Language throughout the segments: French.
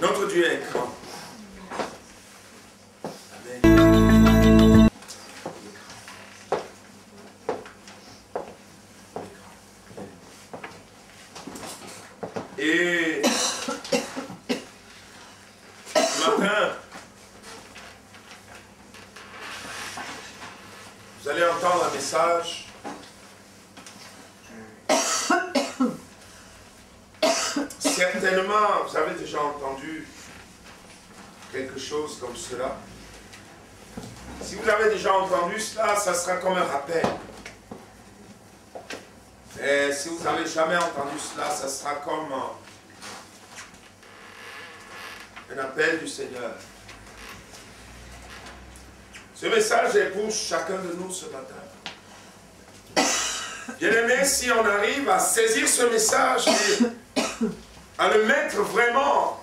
Notre Dieu est grand. Amen. Et ce matin, vous allez entendre un message certainement, vous avez déjà entendu quelque chose comme cela. Si vous avez déjà entendu cela, ça sera comme un rappel. Et si vous n'avez jamais entendu cela, ça sera comme un appel du Seigneur. Ce message est pour chacun de nous ce matin. Bien-aimé, si on arrive à saisir ce message et à le mettre vraiment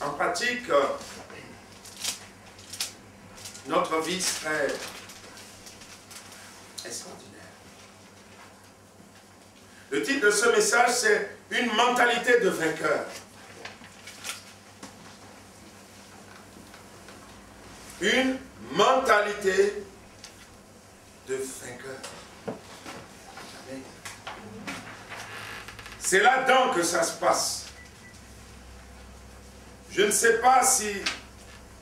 en pratique, notre vie serait extraordinaire. Le titre de ce message, c'est « Une mentalité de vainqueur ». Une mentalité de vainqueur. C'est là-dedans que ça se passe. Je ne sais pas si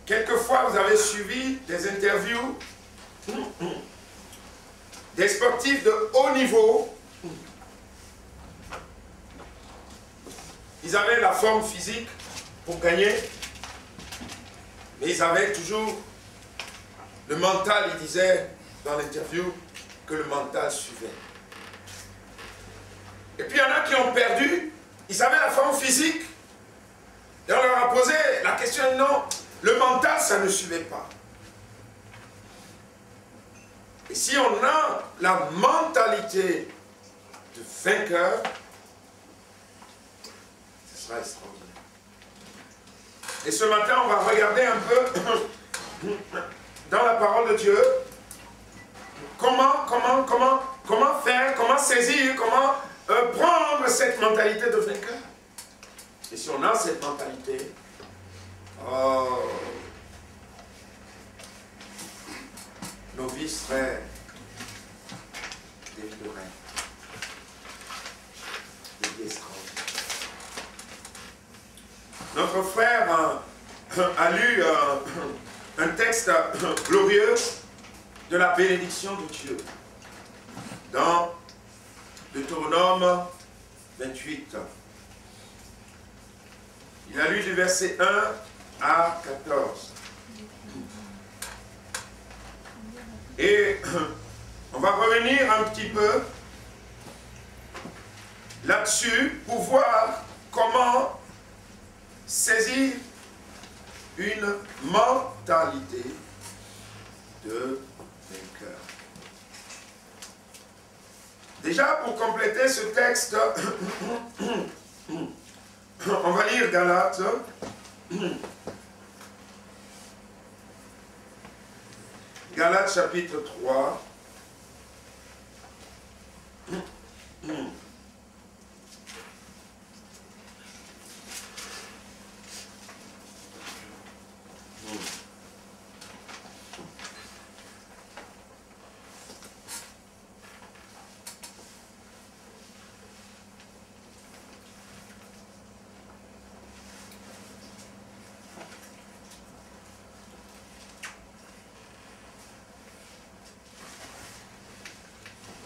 quelquefois vous avez suivi des interviews des sportifs de haut niveau. Ils avaient la forme physique pour gagner, mais ils avaient toujours le mental. Ils disaient dans l'interview que le mental suivait. Et puis il y en a qui ont perdu, ils avaient la forme physique. Et on leur a posé la question, non, le mental, ça ne suivait pas. Et si on a la mentalité de vainqueur, ce sera extraordinaire. Et ce matin, on va regarder un peu dans la parole de Dieu comment faire, comment saisir, comment prendre cette mentalité de vainqueur. Et si on a cette mentalité, nos vies seraient des vies de règne, des vies extraordinaires. Notre frère a lu un texte glorieux de la bénédiction de Dieu dans Deutéronome 28. Il a lu du verset 1 à 14. Et on va revenir un petit peu là-dessus pour voir comment saisir une mentalité de vainqueur. Déjà, pour compléter ce texte, on va lire Galates. Galates chapitre 3.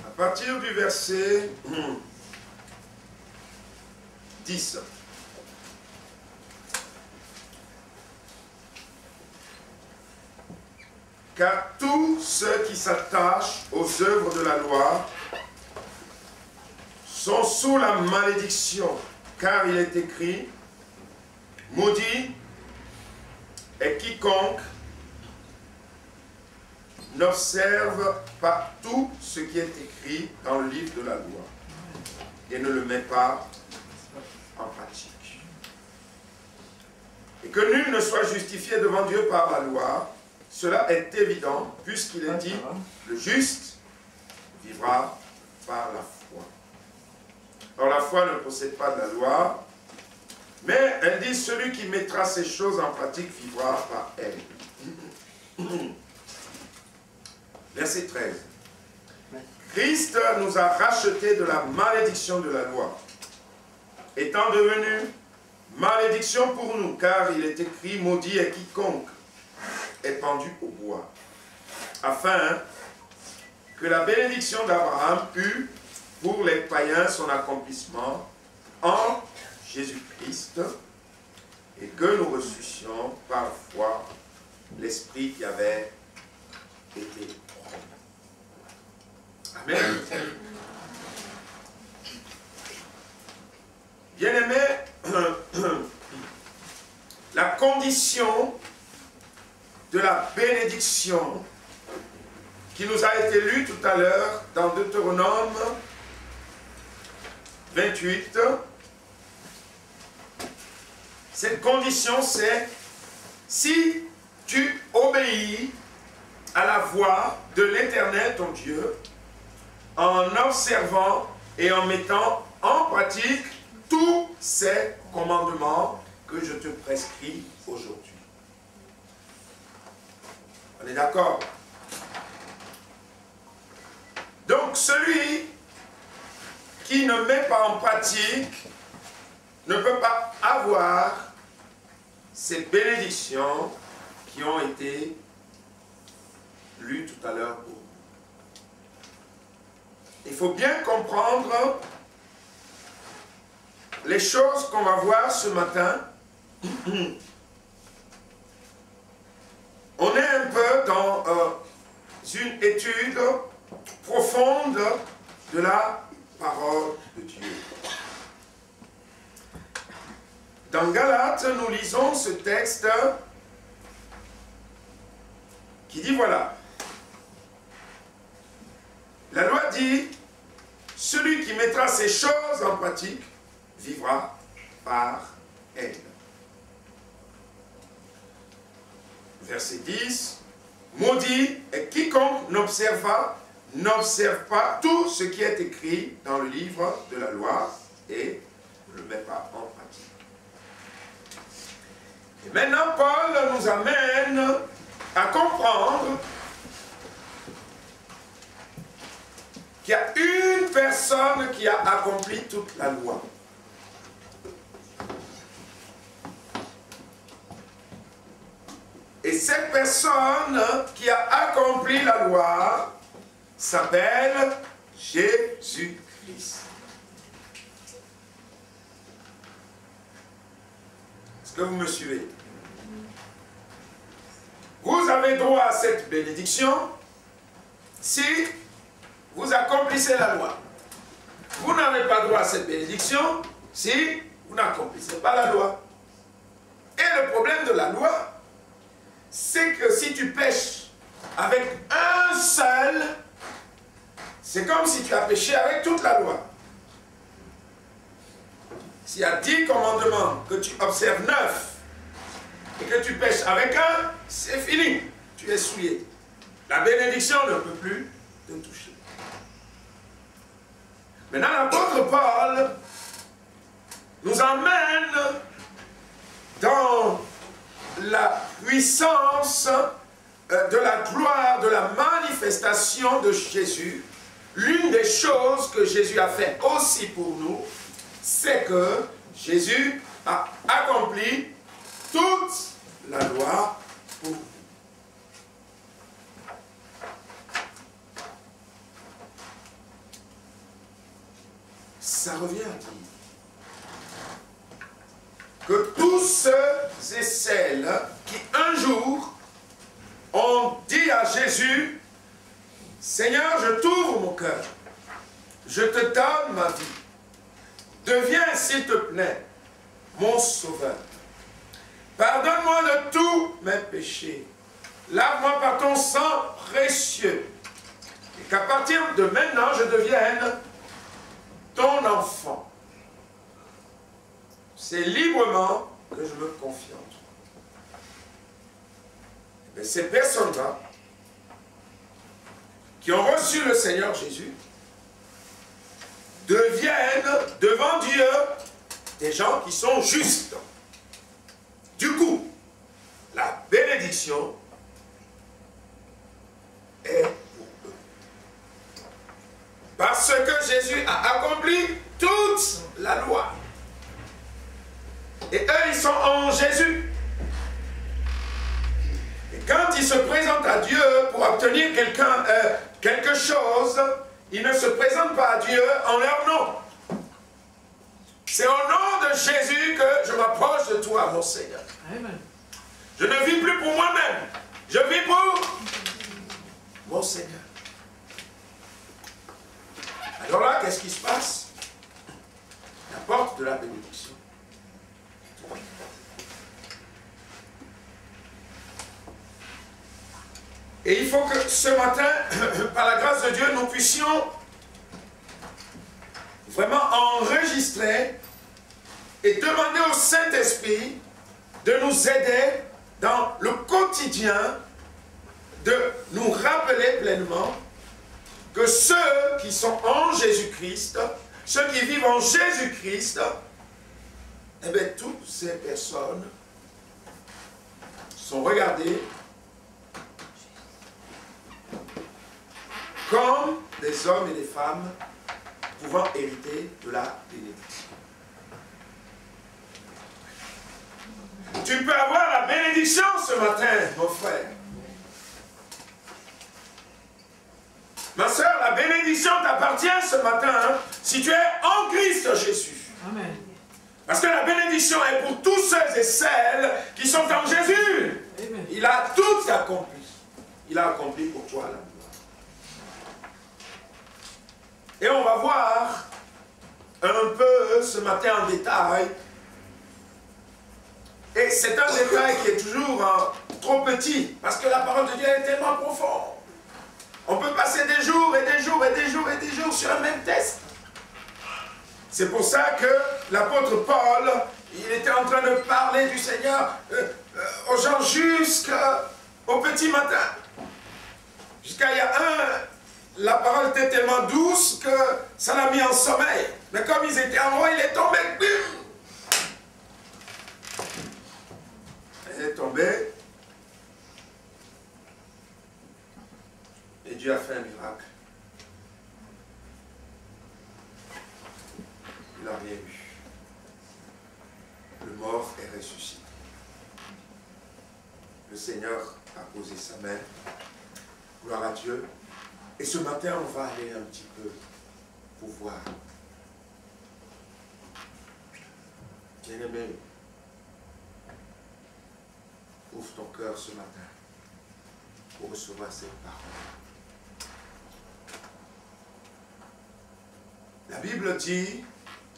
À partir du verset 10. Car tous ceux qui s'attachent aux œuvres de la loi sont sous la malédiction, car il est écrit, maudit est quiconque n'observe pas tout ce qui est écrit dans le livre de la loi et ne le met pas en pratique. Et que nul ne soit justifié devant Dieu par la loi, cela est évident, puisqu'il est dit, le juste vivra par la foi. Alors la foi ne possède pas de la loi, Mais elle dit, celui qui mettra ces choses en pratique vivra par elle. Verset 13. Christ nous a rachetés de la malédiction de la loi, étant devenu malédiction pour nous, car il est écrit, maudit est quiconque est pendu au bois, afin que la bénédiction d'Abraham eût pour les païens son accomplissement en Jésus-Christ, et que nous reçussions par foi l'Esprit qui avait été promis. Amen. Bien-aimés, la condition de la bénédiction qui nous a été lue tout à l'heure dans Deutéronome 28, cette condition c'est si tu obéis à la voix de l'Éternel ton Dieu en observant et en mettant en pratique tous ces commandements que je te prescris aujourd'hui. On est d'accord? Donc celui qui ne met pas en pratique ne peut pas avoir ces bénédictions qui ont été lues tout à l'heure pour nous. Il faut bien comprendre les choses qu'on va voir ce matin. On est un peu dans une étude profonde de la parole de Dieu. Dans Galates, nous lisons ce texte qui dit voilà. La loi dit, celui qui mettra ces choses en pratique vivra par elle. Verset 10, maudit est quiconque n'observe pas tout ce qui est écrit dans le livre de la loi et ne le met pas en pratique. Et maintenant, Paul nous amène à comprendre qu'il y a une personne qui a accompli toute la loi. Et cette personne qui a accompli la loi s'appelle Jésus-Christ. Est-ce que vous me suivez? Vous avez droit à cette bénédiction si vous accomplissez la loi. Vous n'avez pas droit à cette bénédiction si vous n'accomplissez pas la loi. Et le problème de la loi, c'est que si tu pêches avec un seul, c'est comme si tu as péché avec toute la loi. S'il y a 10 commandements, que tu observes 9 et que tu pêches avec un, c'est fini. Tu es souillé. La bénédiction ne peut plus te toucher. Maintenant, l'apôtre Paul nous emmène dans la puissance de la gloire, de la manifestation de Jésus. L'une des choses que Jésus a fait aussi pour nous, c'est que Jésus a accompli toute la loi pour nous. Ça revient à dire que tous ceux et celles qui un jour ont dit à Jésus, Seigneur, je t'ouvre mon cœur, je te donne ma vie, deviens s'il te plaît mon sauveur, pardonne-moi de tous mes péchés, lave-moi par ton sang précieux, et qu'à partir de maintenant je devienne ton enfant. C'est librement que je me confie en toi. Mais ces personnes-là, qui ont reçu le Seigneur Jésus, deviennent devant Dieu des gens qui sont justes. Du coup, la bénédiction est pour eux. Parce que Jésus a accompli toute la loi. Et eux, ils sont en Jésus. Et quand ils se présentent à Dieu pour obtenir quelque chose, ils ne se présentent pas à Dieu en leur nom. C'est au nom de Jésus que je m'approche de toi, mon Seigneur. Amen. Je ne vis plus pour moi-même. Je vis pour mon Seigneur. Alors là, qu'est-ce qui se passe? La porte de la bénédiction. Et il faut que ce matin, par la grâce de Dieu, nous puissions vraiment enregistrer et demander au Saint-Esprit de nous aider dans le quotidien, de nous rappeler pleinement que ceux qui sont en Jésus-Christ, ceux qui vivent en Jésus-Christ, eh bien, toutes ces personnes sont regardées comme des hommes et des femmes pouvant hériter de la bénédiction. Tu peux avoir la bénédiction ce matin, mon frère. Ma soeur, la bénédiction t'appartient ce matin, hein, si tu es en Christ Jésus. Amen. Parce que la bénédiction est pour tous ceux et celles qui sont en Jésus. Amen. Il a tout accompli. Il a accompli pour toi la gloire. Et on va voir un peu ce matin en détail. Et c'est un détail qui est toujours trop petit, parce que la parole de Dieu est tellement profonde. On peut passer des jours et des jours et des jours et des jours sur un même texte. C'est pour ça que l'apôtre Paul, il était en train de parler du Seigneur aux gens jusqu'au petit matin. Jusqu'à il y a la parole était tellement douce que ça l'a mis en sommeil. Mais comme ils étaient en haut, il est tombé. Il est tombé. Et Dieu a fait un miracle. Il n'a rien eu. Le mort est ressuscité. Le Seigneur a posé sa main. Gloire à Dieu. Et ce matin, on va aller un petit peu pour voir. Bien-aimé, ouvre ton cœur ce matin pour recevoir cette parole. La Bible dit,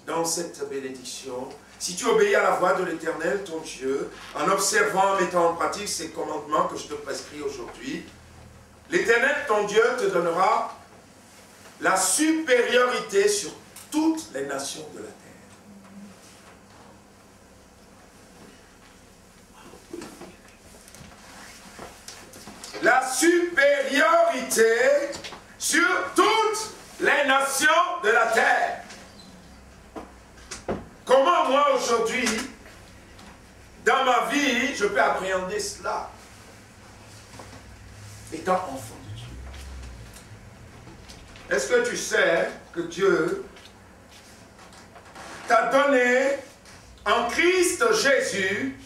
dans cette bénédiction, si tu obéis à la voix de l'Éternel, ton Dieu, en observant, en mettant en pratique ces commandements que je te prescris aujourd'hui, l'Éternel, ton Dieu, te donnera la supériorité sur toutes les nations de la terre. La supériorité sur toutes les nations de la terre. Comment moi aujourd'hui, dans ma vie, je peux appréhender cela? Étant enfant de Dieu. Est-ce que tu sais que Dieu t'a donné en Christ Jésus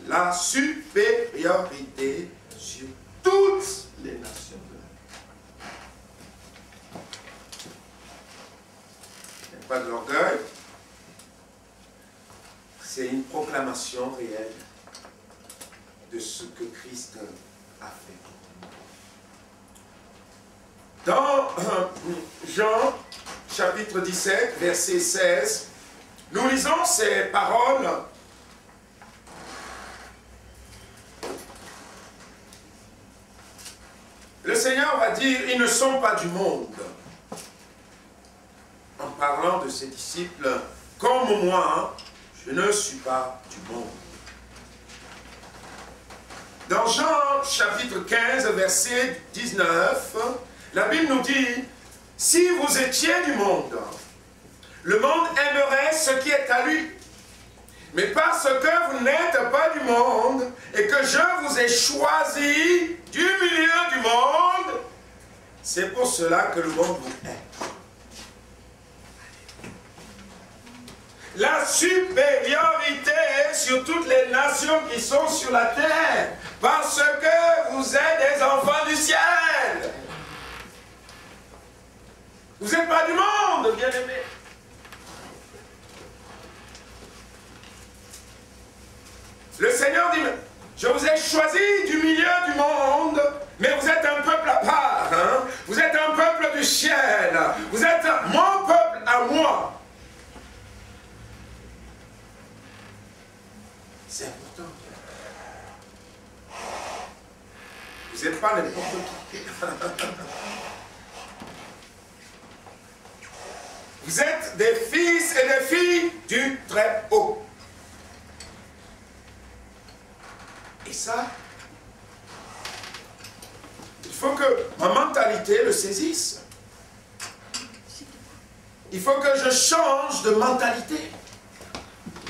la supériorité sur toutes les nations de la terre? Il n'y a pas de l'orgueil. C'est une proclamation réelle de ce que Christ a fait. Dans Jean, chapitre 17, verset 16, nous lisons ces paroles. Le Seigneur va dire, ils ne sont pas du monde. En parlant de ses disciples, comme moi, je ne suis pas du monde. Dans Jean, chapitre 15, verset 19, la Bible nous dit, si vous étiez du monde, le monde aimerait ce qui est à lui. Mais parce que vous n'êtes pas du monde et que je vous ai choisi du milieu du monde, c'est pour cela que le monde vous hait. La supériorité sur toutes les nations qui sont sur la terre, parce que vous êtes des enfants du ciel. Vous n'êtes pas du monde, bien-aimés. Le Seigneur dit, je vous ai choisi du milieu du monde, mais vous êtes un peuple à part. Hein? Vous êtes un peuple du ciel. Vous êtes mon peuple à moi. C'est important. Vous n'êtes pas n'importe qui. Vous êtes des fils et des filles du Très-Haut. Et ça, il faut que ma mentalité le saisisse. Il faut que je change de mentalité.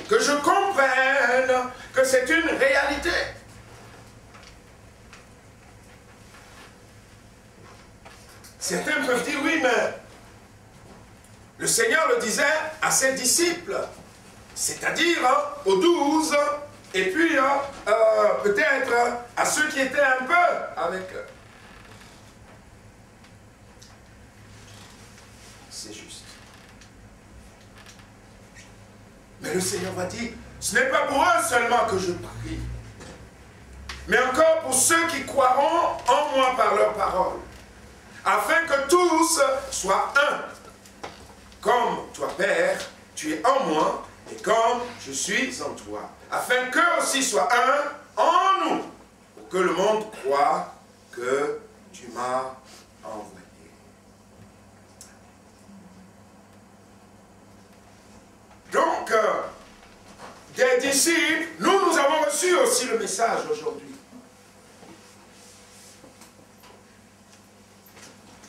Que je comprenne que c'est une réalité. Certains peuvent dire, oui, mais le Seigneur le disait à ses disciples, c'est-à-dire aux 12, et puis peut-être à ceux qui étaient un peu avec eux. C'est juste. Mais le Seigneur va dire, ce n'est pas pour eux seulement que je prie, mais encore pour ceux qui croiront en moi par leur parole, afin que tous soient un. Comme toi, Père, tu es en moi, et comme je suis en toi, afin qu'eux aussi soient un en nous, pour que le monde croie que tu m'as envoyé. Donc, des disciples, nous avons reçu aussi le message aujourd'hui.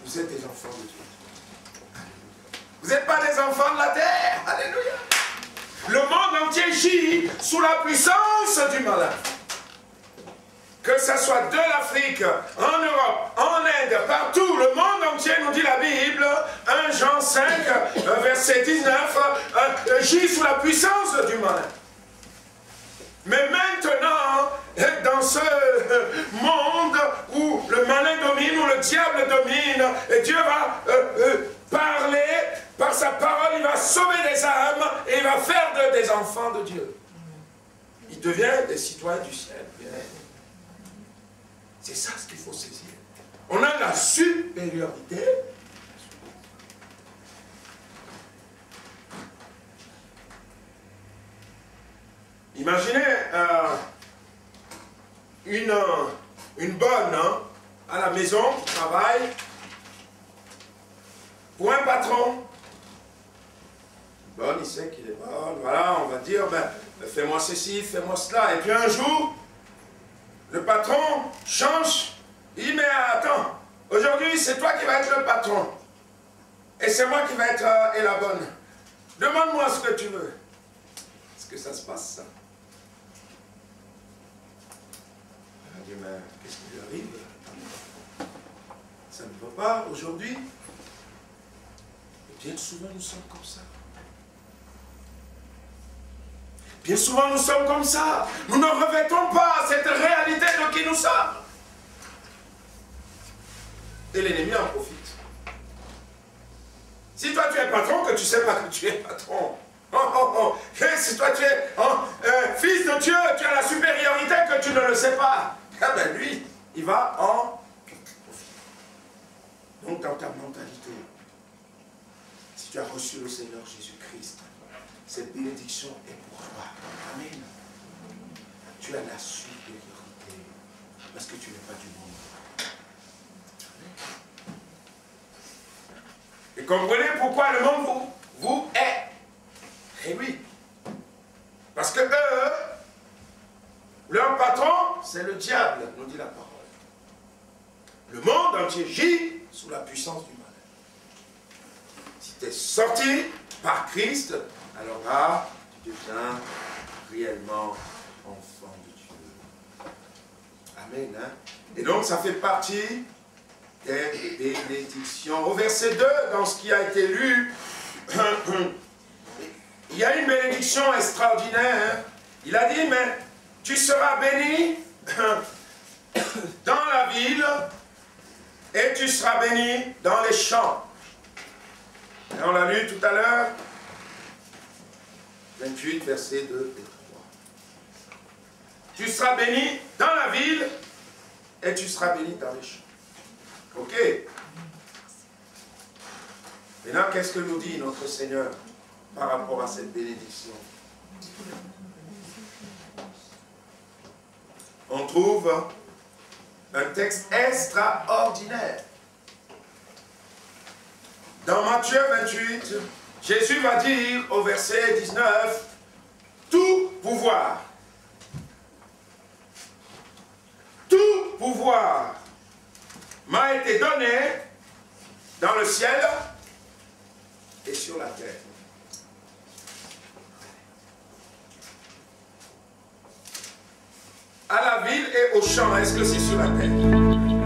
Vous êtes des enfants de Dieu. Vous n'êtes pas des enfants de la terre. Alléluia. Le monde entier gît sous la puissance du malin. Que ce soit de l'Afrique, en Europe, en Inde, partout, le monde entier, nous dit la Bible, 1 Jean 5, verset 19, gît sous la puissance du malin. Mais maintenant, dans ce monde où le malin domine, où le diable domine, et Dieu va parler, par sa parole, il va sauver des âmes, et il va faire d'eux des enfants de Dieu. Ils deviennent des citoyens du ciel. C'est ça ce qu'il faut saisir. On a la supériorité. Imaginez une bonne à la maison qui travaille pour un patron. Bonne, il sait qu'il est bonne. Voilà, on va dire, ben, fais-moi ceci, fais-moi cela. Et puis un jour, le patron change. Il dit, mais attends, aujourd'hui, c'est toi qui vas être le patron. Et c'est moi qui vais être la bonne. Demande-moi ce que tu veux. Est-ce que ça se passe, ça? Elle dit, mais qu'est-ce qui lui arrive? Ça ne va pas aujourd'hui? Et bien souvent, nous sommes comme ça. Bien souvent, nous sommes comme ça. Nous ne revêtons pas cette réalité de qui nous sommes. Et l'ennemi en profite. Si toi, tu es patron, que tu ne sais pas que tu es patron. Et si toi, tu es fils de Dieu, tu as la supériorité que tu ne le sais pas. Ah ben lui, il va en profiter. Donc, dans ta mentalité, si tu as reçu le Seigneur Jésus-Christ, cette bénédiction est pour toi. Amen. Tu as la supériorité parce que tu n'es pas du monde. Et comprenez pourquoi le monde vous hait. Eh oui. Parce que eux, leur patron, c'est le diable, nous dit la parole. Le monde entier gît sous la puissance du mal. Si tu es sorti par Christ, alors là, tu deviens réellement enfant de Dieu. Amen. Hein? Et donc, ça fait partie des bénédictions. Au verset 2, dans ce qui a été lu, il y a une bénédiction extraordinaire. Il a dit, mais tu seras béni dans la ville et tu seras béni dans les champs. Et on l'a lu tout à l'heure, 28, versets 2 et 3. Tu seras béni dans la ville et tu seras béni dans les champs. Ok. Maintenant, qu'est-ce que nous dit notre Seigneur par rapport à cette bénédiction? On trouve un texte extraordinaire. Dans Matthieu 28, Jésus va dire au verset 19, tout pouvoir m'a été donné dans le ciel et sur la terre. À la ville et au champ, est-ce que c'est sur la terre?